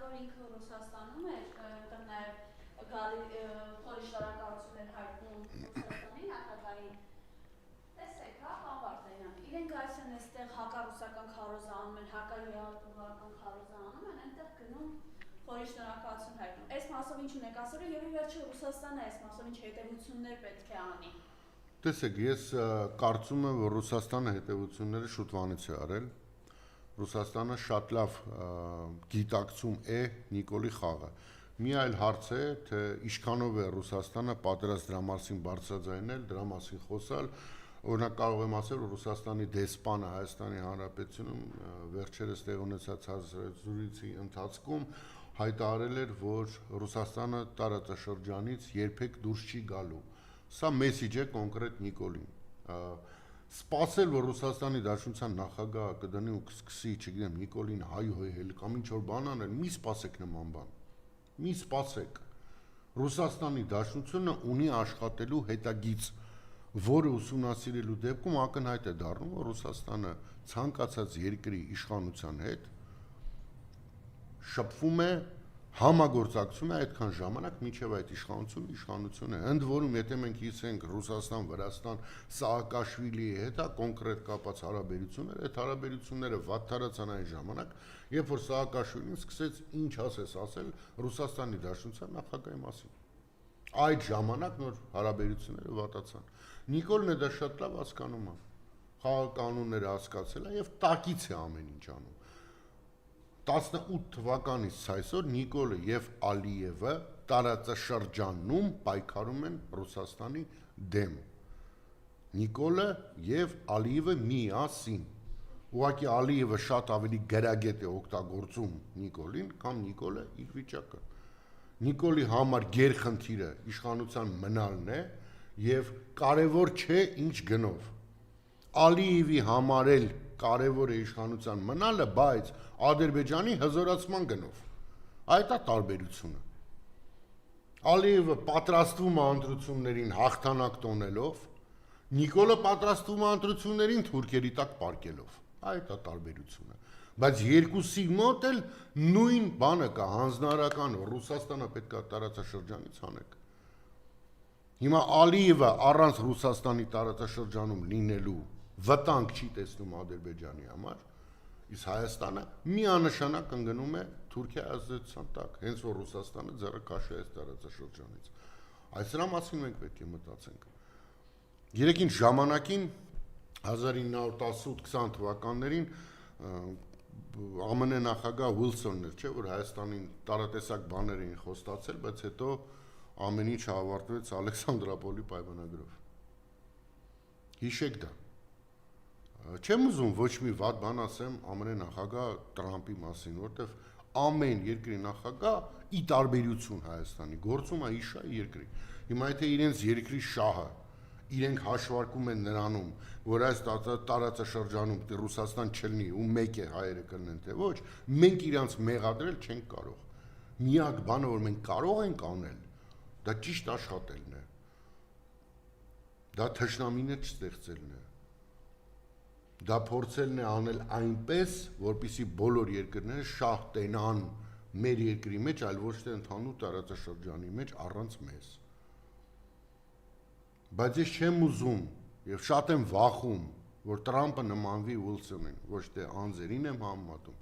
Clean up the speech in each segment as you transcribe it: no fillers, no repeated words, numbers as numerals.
որ ինքը Ռուսաստանում էր, այդտեղ նաև գալի խորի շնորհակալություն էր հայտնում Ռուսաստանի նախագահին։ Տեսեք, հա, Վարդանյան, իրենք այսօր այստեղ հակառուսական քարոզը անում են, հակաերատուղական քարոզը անում են, այնտեղ գնում խորի շնորհակալություն հայտնում։ Այս մասով ինչ ունեք ասել, եւ ի վերջո Ռուսաստանը այս մասով ինչ հետևություններ պետք է անի։ Տեսեք, ես կարծում եմ, որ Ռուսաստանը հետևությունները շուտվանից է արել։ Ռուսաստանը շատ լավ գիտակցում է Նիկոլի խաղը։ Մի այլ հարց է, թե ինչքանով է Ռուսաստանը պատրաստ դրա մասին բարձրաձայնել, դրա մասին խոսալ։ Օրինակ կարող եմ ասել, որ Ռուսաստանի դեսպանը Հայաստանի Հանրապետությունում վերջերս տեղ ունեցած հարցազրույցի ընթացքում հայտարարել էր, որ Ռուսաստանը տարածաշրջանից երբեք դուրս չի գալու։ Սա մեսիջ է կոնկրետ Նիկոլին։ Սպասել, որ Ռուսաստանի Դաշնության նախագահը կդնի ու կսկսի, չգիտեմ, Նիկոլին հայհոյել կամ ինչ-որ բան անել, մի սպասեք նման բան։ Մի սպասեք։ Ռուսաստանի Դաշնությունը ունի աշխատելու հետագիծ, որը ուսումնասիրելու դեպքում ակնհայտ է դառնում, որ Ռուսաստանը ցանկացած երկրի իշխանության հետ շփվում է, համագործակցում է այդքան ժամանակ, մինչև այդ իշխանությունը, ընդ որում, եթե մենք հիշենք Ռուսաստան, Վրաստան, Սաակաշվիլիի հետ կոնկրետ կապած հարաբերությունները, այդ հարաբերությունները վատթարացան այն ժամանակ, երբ որ Սաակաշվիլին սկսեց ինչ ասես ասել Ռուսաստանի Դաշնության նախագահի մասին։ Այդ ժամանակ նոր հարաբերությունները վատացան։ Նիկոլն է դա շատ լավ հասկանում է, խաղականոնները հասկացել է եւ տակից է ամեն ինչ անում։ 18 թվականից այսօր Նիկոլը եւ Ալիևը տարածաշրջանում պայքարում են Ռուսաստանի դեմ։ Նիկոլը եւ Ալիևը միասին։ Ուղղակի Ալիևը շատ ավելի գրագետ է օգտագործում Նիկոլին, քան Նիկոլը իր վիճակը։ Նիկոլի համար գերխնդիրը իշխանության մնալն է եւ կարեւոր չէ ինչ գնով։ Ալիևի համար էլ կարևոր է իշխանության մնալը, բայց Ադրբեջանի հզորացման գնով։ Այդ է տարբերությունը։ Ալիևը պատրաստվում է ընտրություններին հաղթանակ տոնելով, Նիկոլը պատրաստվում է ընտրություններին թուրքերի տակ պարկելով։ Այդ է տարբերությունը։ Բայց երկուսի մոտ էլ նույն բանը կա, հանձնարարական Ռուսաստանը պետք է տարածաշրջանից հանեք։ Հիմա Ալիևը առանց Ռուսաստանի տարածաշրջանում լինելու վտանգ չի տեսնում Ադրբեջանի համար, իսկ Հայաստանը միանշանակ ընկնում է Թուրքիայի ազդեցության տակ, հենց որ Ռուսաստանը ձեռը քաշի այս տարածաշրջանից։ Այս դրա մասին մենք պետք է մտածենք։ Երեքին ժամանակին 1918-20 թվականներին ԱՄՆ նախագահ Ուիլսոնն էր, չէ, որ Հայաստանին տարատեսակ բաներ էին խոստացել, բայց հետո ամեն ինչ ավարտվեց Ալեքսանդրապոլի պայմանագրով։ Հիշեք դա։ Չեմ ուզում ոչ մի վատ բան ասեմ ԱՄՆ նախագահ Տրամպի մասին, որտեվ ամեն երկրի նախագահ ի տարբերություն Հայաստանի գործում է իշա երկրի։ Հիմա եթե իրենց երկրի շահը իրենք հաշվարկում են նրանում, որ այս տարածաշրջանում Ռուսաստան չլինի ու մեկ է հայերը կլինեն թե ոչ, մենք իրանց մեղադրել չենք կարող։ Միակ բանը, որ մենք կարող ենք անել, դա ճիշտ աշխատելն է։ Դա թշնամիներ չստեղծելն է։ Դա փորձելն է անել այնպես, որպեսզի բոլոր երկրները շահ տենան մեր երկրի մեջ, այլ ոչ թե ընդհանուր տարածաշրջանի մեջ առանց մեզ։ Բայց ես չեմ ուզում եւ շատ եմ վախում, որ Տրամպը նմանվի Ուիլսոնին, ոչ թե անձերին եմ համեմատում,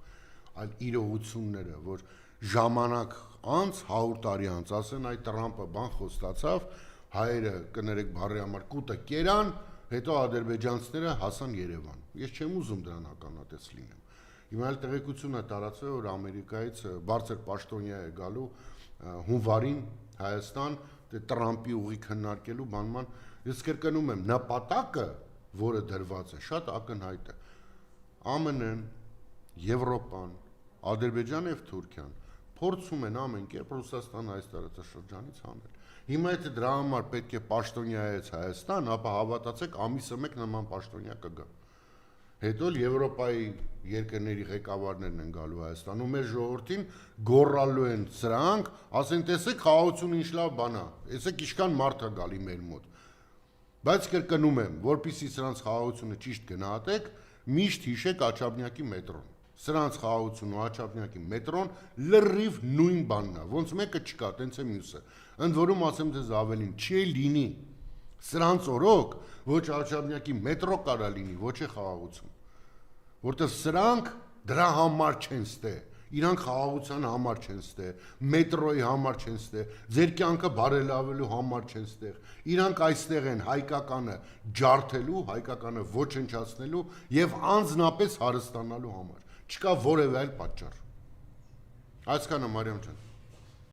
այլ իրողությունները, որ ժամանակ անց 100 տարի անց ասեն այ Տրամպը բան խոստացավ, հայերը կներեք բառի համար կուտը կերան, հետո ադրբեջանցիները հասան Երևան։ Ես չեմ ուզում դրան ականատես լինեմ։ Հիմա էլ տեղեկություն է տարածվել, որ Ամերիկայից բարձր պաշտոնյա է գալու հունվարին Հայաստան Տրամպի ուղի քննարկելու բանման, ես կրկնում եմ, նպատակը, որը դրված է, շատ ակնհայտ է։ ԱՄՆ-ն, Եվրոպան, Ադրբեջանը եւ Թուրքիան փորձում են ամեն կերպ Ռուսաստանը այս տարածաշրջանից հանել։ Հիմա եթե դրա համար պետք է պաշտոնյայից Հայաստան, ապա հավատացեք, ամիսը մեկ նման պաշտոնյա կգա։ Հետո Եվրոպայի երկրների ղեկավարներն են գալու Հայաստան ու մեր ժողովրդին գոռալու են սրանք, ասեն տեսեք խաղաղությունը ինչ լավ բան է, տեսեք ինչքան մարդ է գալի մեր մոտ։ Բայց կրկնում եմ, որpիսի սրանց խաղաղությունը ճիշտ գնահատեք, միշտ հիշեք Աչաբնյակի մետրոն։ Սրանց խաղաղությունն ու Հաչապնյակի մետրոն լրիվ նույն բանն է, ոնց մեկը չկա, տենց է մյուսը։ Ընդ որում ասեմ ձեզ ավելին, չի լինի սրանց օրոք ոչ Հաչապնյակի մետրո կարա լինի, ոչ է խաղաղություն, որտեղ սրանք դրա համար չեն ստե, իրանք խաղաղության համար չեն ստե, մետրոյի համար չեն ստե, ձեր կյանքը բարելավելու համար չեն ստեղ, իրանք այստեղ են հայկականը ջարդելու, հայկականը ոչնչացնելու եւ անձնապես հարստանալու համար, չկա որևէ այլ պատճառ։ Այսքանը Մարիամ ջան։